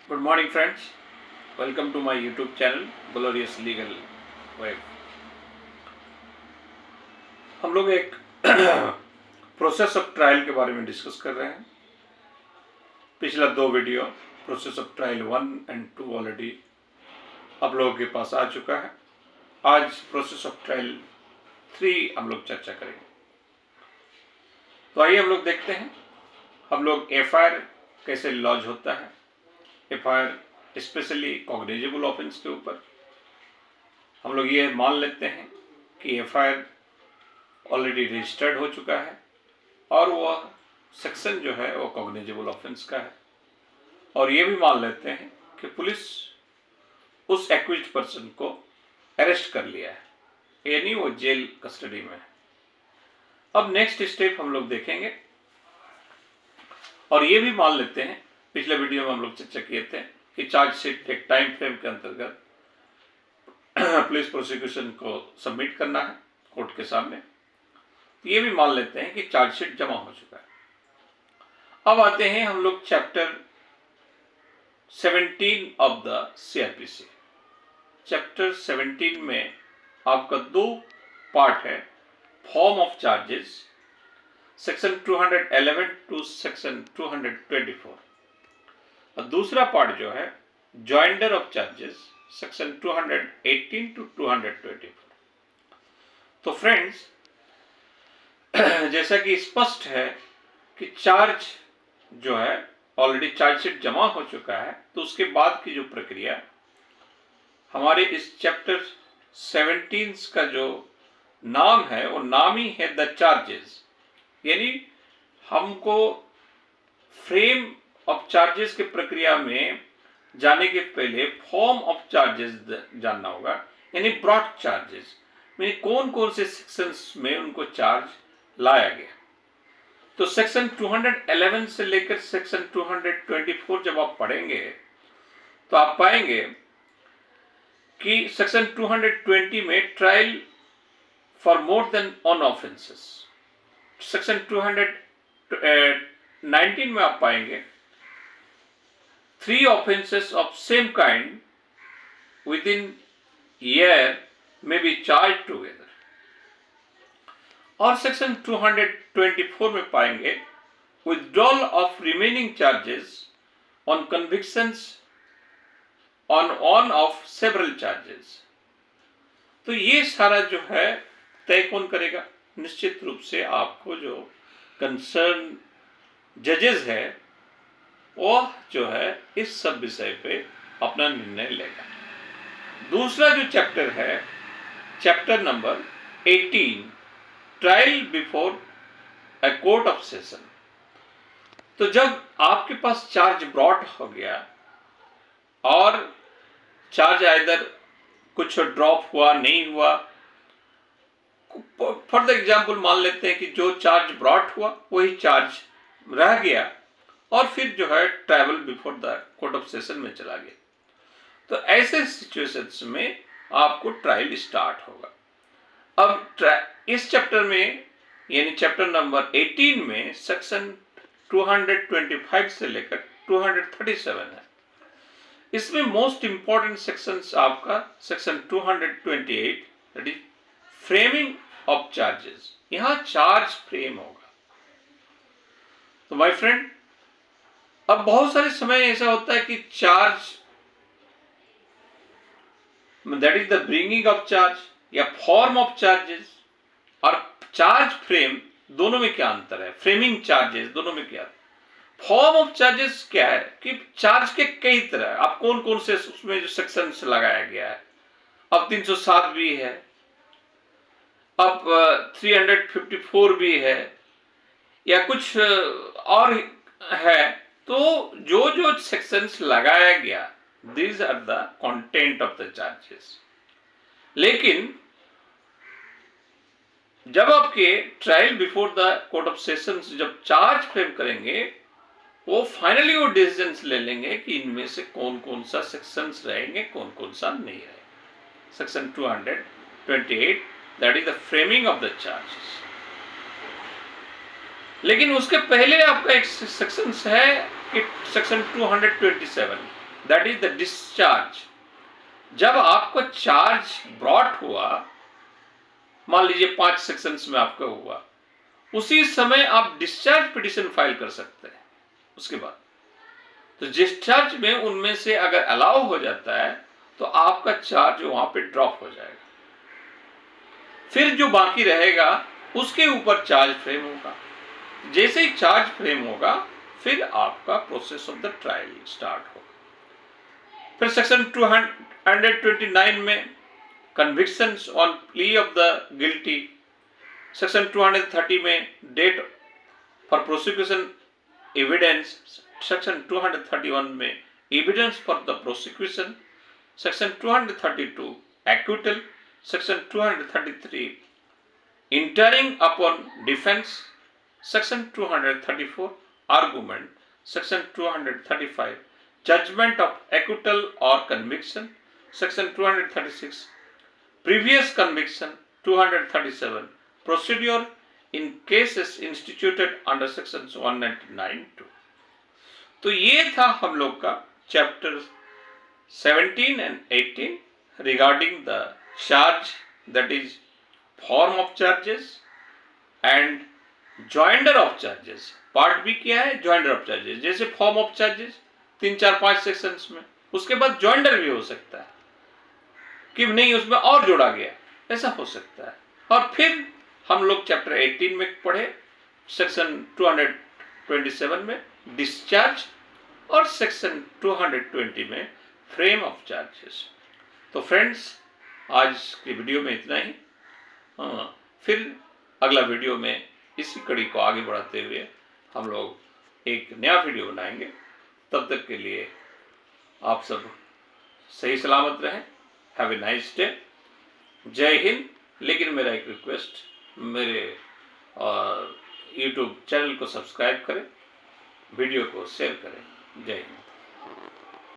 Good morning friends, welcome to my YouTube channel glorious legal web. हम लोग एक process of trial के बारे में डिस्कस कर रहे हैं। पिछला 2 video process of trial 1 and 2 already आप लोगों के पास आ चुका है। आज प्रोसेस ऑफ ट्रायल 3 हम लोग चर्चा करेंगे। तो आइए हम लोग देखते हैं हम लोग एफआईआर कैसे लॉन्च होता है। एफआईआर स्पेशली कॉग्निजेबल ऑफेंस के ऊपर हम लोग ये मान लेते हैं कि एफआईआर ऑलरेडी रजिस्टर्ड हो चुका है और वह सेक्शन जो है वो कॉग्निजेबल ऑफेंस का है, और ये भी मान लेते हैं कि पुलिस उस एक्यूज्ड पर्सन को अरेस्ट कर लिया है, यानी वो जेल कस्टडी में है। अब नेक्स्ट स्टेप हम लोग देखेंगे और ये भी मान लेते हैं, पिछले वीडियो में हम लोग चर्चा किए थे कि चार्जशीट एक टाइम फ्रेम के अंतर्गत पुलिस प्रोसिक्यूशन को सबमिट करना है कोर्ट के सामने। तो ये भी मान लेते हैं कि चार्जशीट जमा हो चुका है। अब आते हैं हम लोग chapter 17 of the CrPC. Chapter 17 में आपका 2 पार्ट है, form of charges section 211 to section 224, और दूसरा पार्ट जो है joinder of charges section 218 to 224। तो फ्रेंड्स, जैसा कि स्पष्ट है कि चार्ज जो है ऑलरेडी चार्जशीट जमा हो चुका है, तो उसके बाद की जो प्रक्रिया हमारे इस चैप्टर 17 का जो नाम है वो नाम ही है द चार्जेस, यानी हमको फ्रेम ऑफ चार्जेस के प्रक्रिया में जाने के पहले फॉर्म ऑफ चार्जेस जानना होगा, यानी ब्रॉड चार्जेस में कौन कौन से सेक्शंस में उनको चार्ज लाया गया। तो सेक्शन 211 से लेकर सेक्शन 224 जब आप पढ़ेंगे तो आप पाएंगे कि सेक्शन 220 में trial for more than one offences, section 219 में आप पाएंगे 3 offenses of same kind within year may be charged together, और सेक्शन 224 में पाएंगे withdrawal of remaining charges on convictions on one of several charges। तो ये सारा जो है तय कौन करेगा? निश्चित रूप से आपको जो कंसर्न जजेस है वो जो है इस सब विषय पे अपना निर्णय लेगा। दूसरा जो चैप्टर है, chapter number 18, trial before a court of session. तो जब आपके पास चार्ज ब्रॉट हो गया और चार्ज आइदर कुछ ड्रॉप हुआ नहीं हुआ, फॉर द एग्जाम्पल मान लेते हैं कि जो चार्ज ब्रॉट हुआ वही चार्ज रह गया और फिर जो है trial before the court of session में चला गया, तो ऐसे सिचुएशंस में आपको ट्रायल स्टार्ट होगा। अब इस चैप्टर में यानी चैप्टर नंबर 18 में सेक्शन 225 से लेकर 237 है। इसमें मोस्ट इंपॉर्टेंट सेक्शंस आपका section 228 that is framing of charges. यहां चार्ज फ्रेम होगा। तो माय फ्रेंड, अब बहुत सारे समय ऐसा होता है कि charge that is the bringing of charge या फॉर्म ऑफ चार्जेस और चार्ज फ्रेम, दोनों में क्या अंतर है? फ्रेमिंग चार्जेस दोनों में क्या? फॉर्म ऑफ चार्जेस क्या है कि चार्ज के कई तरह, अब कौन कौन से उसमें जो सेक्शन लगाया गया है। अब 307 भी है, अब 354 भी है या कुछ और है। तो जो जो सेक्शंस लगाया गया, these are the content of the charges. लेकिन जब आपके trial before the court of sessions जब चार्ज फ्रेम करेंगे, वो फाइनली वो डिसीजंस ले लेंगे कि इनमें से कौन कौन सा सेक्शंस रहेंगे, कौन कौन सा नहीं रहेगा। Section 228 that is the framing of the charges. लेकिन उसके पहले आपका एक सेक्शन है कि section 227 that is the discharge. जब आपको चार्ज ब्रॉट हुआ, मान लीजिए 5 सेक्शंस में आपका हुआ, उसी समय आप डिस्चार्ज पिटिशन फाइल कर सकते हैं। उसके बाद तो डिस्चार्ज में उनमें से अगर अलाउ हो जाता है तो आपका चार्ज वहां पे ड्रॉप हो जाएगा। फिर जो बाकी रहेगा उसके ऊपर चार्ज फ्रेम होगा। जैसे ही चार्ज फ्रेम होगा फिर आपका process of the trial start होगा। फिर सेक्शन 229 में convictions on plea of the guilty, section 230 में date for prosecution evidence, section 231 में evidence for the prosecution, section 232 acquittal, section 233 entering upon defence, section 234 argument, section 235 judgment of acquittal और conviction, section 236 previous conviction, 237 procedure in cases instituted under sections 199(2). तो ये था हम लोग का chapter 17 and 18 regarding the charge, that is form of charges and joinder of charges। Part B क्या है? joinder of charges। जैसे फॉर्म ऑफ चार्जेस 3, 4, 5 सेक्शंस में, उसके बाद joinder भी हो सकता है कि नहीं उसमें और जोड़ा गया, ऐसा हो सकता है। और फिर हम लोग चैप्टर 18 में पढ़े, सेक्शन 227 में डिस्चार्ज और सेक्शन 220 में फ्रेम ऑफ चार्जेस। तो फ्रेंड्स आज की वीडियो में इतना ही। फिर अगला वीडियो में इसी कड़ी को आगे बढ़ाते हुए हम लोग एक नया वीडियो बनाएंगे। तब तक के लिए आप सब सही सलामत रहें। Have a nice day. जय हिंद। लेकिन मेरा एक रिक्वेस्ट, मेरे यूट्यूब चैनल को सब्सक्राइब करें, वीडियो को शेयर करें। जय हिंद।